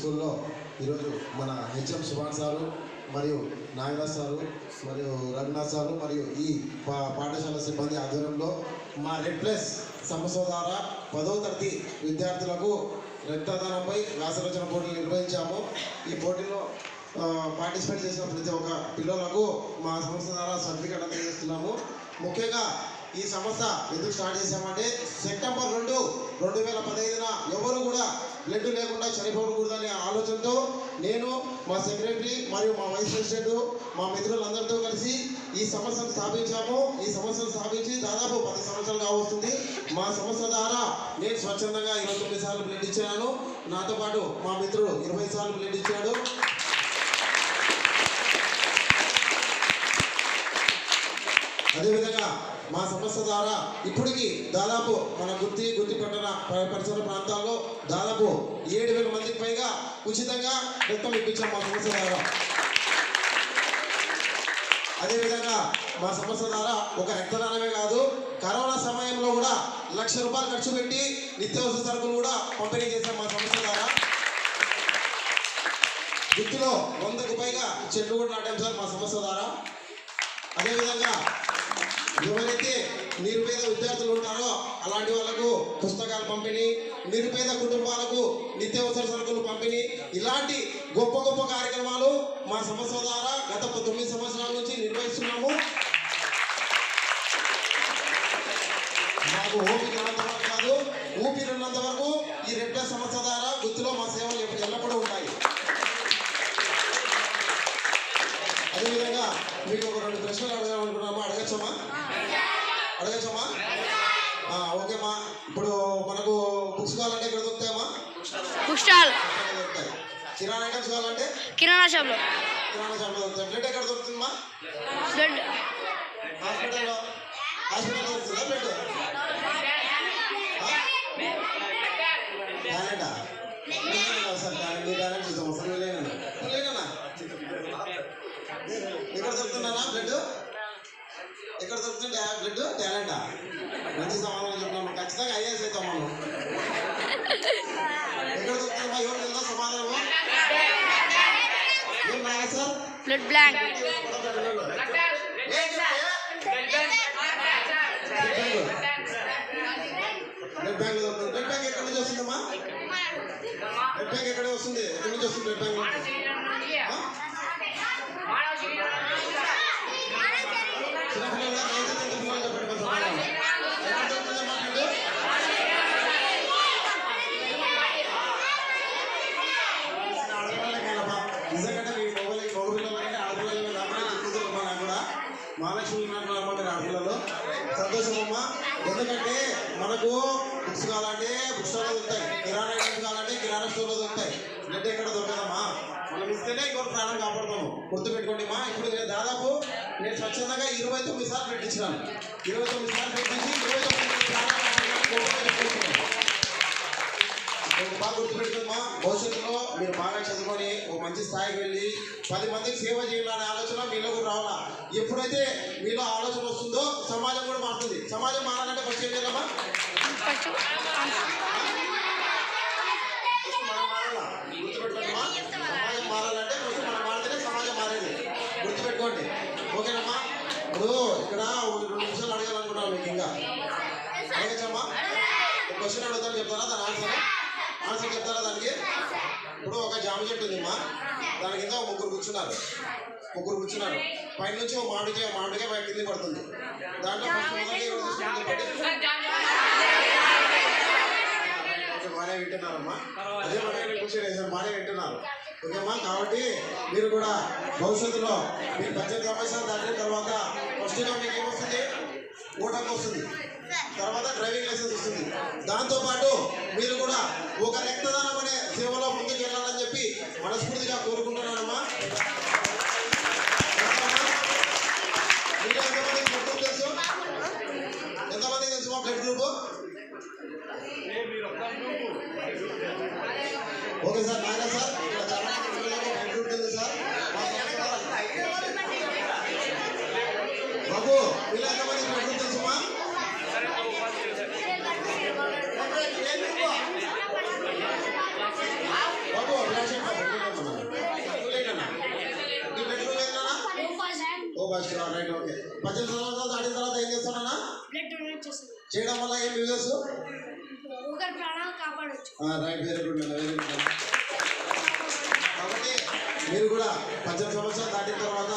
స్కూల్లో ఈరోజు మన హెచ్ఎం సుభాన్ సారు మరియు నాగరాజ్ సారు మరియు రఘునాథ్ సారు మరియు ఈ పాఠశాల సిబ్బంది ఆధ్వర్యంలో మా రెడ్ ప్లస్ సంస్థ ద్వారా 10వ తరగతి విద్యార్థులకు రక్తదానంపై వ్యాసరచన పోటీలు నిర్వహించాము. ఈ పోటీలో పార్టిసిపేట్ చేసిన ప్రతి ఒక్క పిల్లలకు మా సంస్థ ద్వారా సర్టిఫికేట్ అందజేస్తున్నాము. ముఖ్యంగా ఈ సంస్థ ఎందుకు స్టార్ట్ చేశామంటే సెప్టెంబర్ 2, 2015న ఎవరు కూడా బ్లడ్ లేకుండా చనిపోకూడదనే ఆలోచనతో నేను మా సెక్రటరీ మరియు మా వైస్ ప్రెసిడెంట్ మా మిత్రులందరితో కలిసి ఈ సంస్థను స్థాపించాము. ఈ సంస్థను స్థాపించి దాదాపు 10 సంవత్సరాలుగా వస్తుంది. మా సంస్థ ద్వారా నేను స్వచ్ఛందంగా 29 సార్లు బ్లడ్ ఇచ్చాను. నాతో పాటు మా మిత్రుడు 20 సార్లు బ్లడ్ ఇచ్చాడు. అదేవిధంగా మా సంస్థ ద్వారా ఇప్పటికీ దాదాపు మన గుత్తి పట్టణ పరిసర ప్రాంతాల్లో దాదాపు 7,000 మందికి పైగా ఉచితంగా రక్తం ఇప్పించాం మా సంస్థ ద్వారా. అదేవిధంగా మా సంస్థ ద్వారా ఒక రక్తదానమే కాదు, కరోనా సమయంలో కూడా ₹1,00,000 ఖర్చు పెట్టి నిత్యావసర సరుకులు కూడా పంపిణీ చేశాం మా సంస్థ ద్వారా. గుత్తిలో 100కు పైగా చెట్లు కూడా నాటాం సార్ మా సంస్థ ద్వారా. అదేవిధంగా ఎవరైతే నిరుపేద విద్యార్థులు ఉంటారో అలాంటి వాళ్ళకు పుస్తకాలు పంపిణీ, నిరుపేద కుటుంబాలకు నిత్యావసర సరుకులు పంపిణీ, ఇలాంటి గొప్ప గొప్ప కార్యక్రమాలు మా సంస్థ ద్వారా గత 9 సంవత్సరాల నుంచి నిర్వహిస్తున్నాము. మాకు ఓపిక ఉన్నంతవరకు కాదు, ఊపిరినంత వరకు ఈ రెడ్ ప్లస్ సంస్థ ద్వారా గుర్తులో మా సేవలు ఎల్లప్పుడూ ఉంటాయి. అదేవిధంగా మీకు ఒక 2 ప్రశ్నలు అడగాలనుకున్నామా? అడగచ్చమ్మా? ఓకేమ్మా. ఇప్పుడు మనకు బుక్స్ కావాలంటే ఎక్కడ దొరుకుతాయమ్మా? Book stall. దొరుకుతాయి. కిరాణా ఐటమ్స్ కావాలంటే కిరాణా షాప్లో దొరుకుతాయి. బ్లడ్ ఎక్కడ దొరుకుతుందమ్మా? బ్లడ్ హాస్పిటల్లో దొరుకుతుందా బ్లడ్? టాలెంటా? సార్ మీ టాలెంట్ చూద్దాం సార్. లేనా ఎక్కడ దొరుకుతున్నానా బ్లడ్? ఎక్కడ దొరుకుతుంది బ్లడ్? టాలెంటా? మంచి సమాధానం చెప్తున్నాము. ఖచ్చితంగా ఐఏఎస్ అవుతాం మనం. ఎక్కడ దొరుకుతుందా? ఎవరు తెలుదా సమాధానము? ఏం Naga sir? Blood bank. Blood bank దొరుకుతుంది. బ్లడ్ బ్యాంక్ ఎక్కడి నుంచి వస్తుందమ్మా? బ్లడ్ బ్యాంక్ ఎక్కడ వస్తుంది? ఎక్కడి నుంచి వస్తుంది బ్లడ్ బ్యాంక్? నిజంగా మీ మగపిల్లలకంటే ఆడపిల్లలు కాకుండా కూడా మహాలక్ష్మి ఆడపిల్లలు సంతోషమమ్మా. ఎందుకంటే మనకు బుక్స్ కావాలంటే బుక్ స్టోర్లో దొరుకుతాయి, కిరాణా ఐటమ్స్ కావాలంటే కిరాణా స్టోర్లో దొరుకుతాయి. బ్లడ్ ఎక్కడ దొరకదమ్మా? మనం ఇస్తేనే ఇంకొక ప్రాణం కాపాడుతాము. గుర్తుపెట్టుకోండి మా. ఇప్పుడు దాదాపు నేను స్వచ్ఛందంగా 29 సార్లు బ్లడ్ ఇచ్చినాను. 29 సార్లు బ్లడ్ ఇచ్చి 29 ప్రాణాలు బాగా గుర్తుపెట్టుకుందమ్మా. భవిష్యత్తులో మీరు బాగా చదువుకొని ఒక మంచి స్థాయికి వెళ్ళి 10 మందికి సేవ చేయాలనే ఆలోచన మీలో కూడా రావాలా. ఎప్పుడైతే మీలో ఆలోచన వస్తుందో సమాజం కూడా మారుతుంది. సమాజం మారాలంటే ఫస్ట్ ఏం చేయాలమ్మా? మనం మారాలా? గుర్తుపెట్టుకోండిమ్మా. సమాజం మారాలంటే ఫస్ట్ మనం మారితేనే సమాజం మారేది. గుర్తుపెట్టుకోండి. ఓకేనమ్మా. ఇప్పుడు ఇక్కడ 2 నిమిషాలు అడగాలనుకున్నాను మీకు. ఇంకా అడగచ్చమ్మా? క్వశ్చన్ అడుగుతాను, చెప్తారా? దాని ఆన్సర్ చెప్తారా దానికి? ఇప్పుడు ఒక జామ చెట్టు ఉందమ్మా. దాని కింద 3 కూర్చున్నారు. పైన నుంచి ఒక మామిడికాయ కింద పడుతుంది. దాంట్లో బాగా వింటున్నారమ్మా. అదే మన క్వశ్చన్ వేసారు, బాగా వింటున్నారు. ఓకేమ్మా. కాబట్టి మీరు కూడా భవిష్యత్తులో మీరు 18 సంవత్సరాలు దాటిన తర్వాత ఫస్ట్గా మీకు ఏమొస్తుంది? ఓటకు వస్తుంది. తర్వాత డ్రైవింగ్ లైసెన్స్ వస్తుంది. దాంతోపాటు మీరు కూడా ఒక రక్తదానం అనే సేవలో ముందుకు వెళ్ళాలని చెప్పి మనస్ఫూర్తిగా కోరుకుంటున్నానమ్మా. మీరు ఎంతమందికి బ్లడ్ గ్రూప్ తెలుసు? ఎంతమందికి తెలుసు మా blood group? Okay sir. Naga sir చాలా బ్లడ్ గ్రూప్ తెలుసు సార్. బాబు వీళ్ళు ఎంతమందికి బ్లడ్ గ్రూప్ తెలుసుమా? బాబు 18 సంవత్సరాలు దాటిన తర్వాత ఏం చేస్తానన్నా? బ్లడ్ డొనేట్ చేస్తుంది. చేయడం వల్ల ఏం యూజెస్? ఒకరి ప్రాణాలు కాపాడవచ్చు. Right, very good, very good. కాబట్టి మీరు కూడా 18 సంవత్సరాలు దాటిన తర్వాత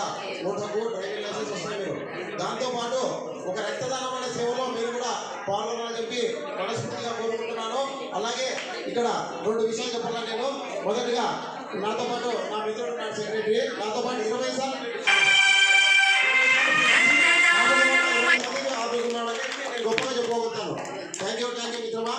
ఓటకు డ్రైవింగ్ లైసెన్స్ వస్తాయి మీరు. దాంతోపాటు ఒక రక్తదానం అనే సేవలో మీరు కూడా పాల్గొనాలని చెప్పి మనస్ఫూర్తిగా కోరుకుంటున్నాను. అలాగే ఇక్కడ 2 విషయాలు చెప్పాలని నేను. మొదటిగా నాతో పాటు నా మిత్రుడు నా సెక్రటరీ నాతో పాటు 20 సార్లు ఆదుకున్నాడని నేను గొప్పగా చెప్పుకోగలుగుతాను. థ్యాంక్ యూ మిత్రమా.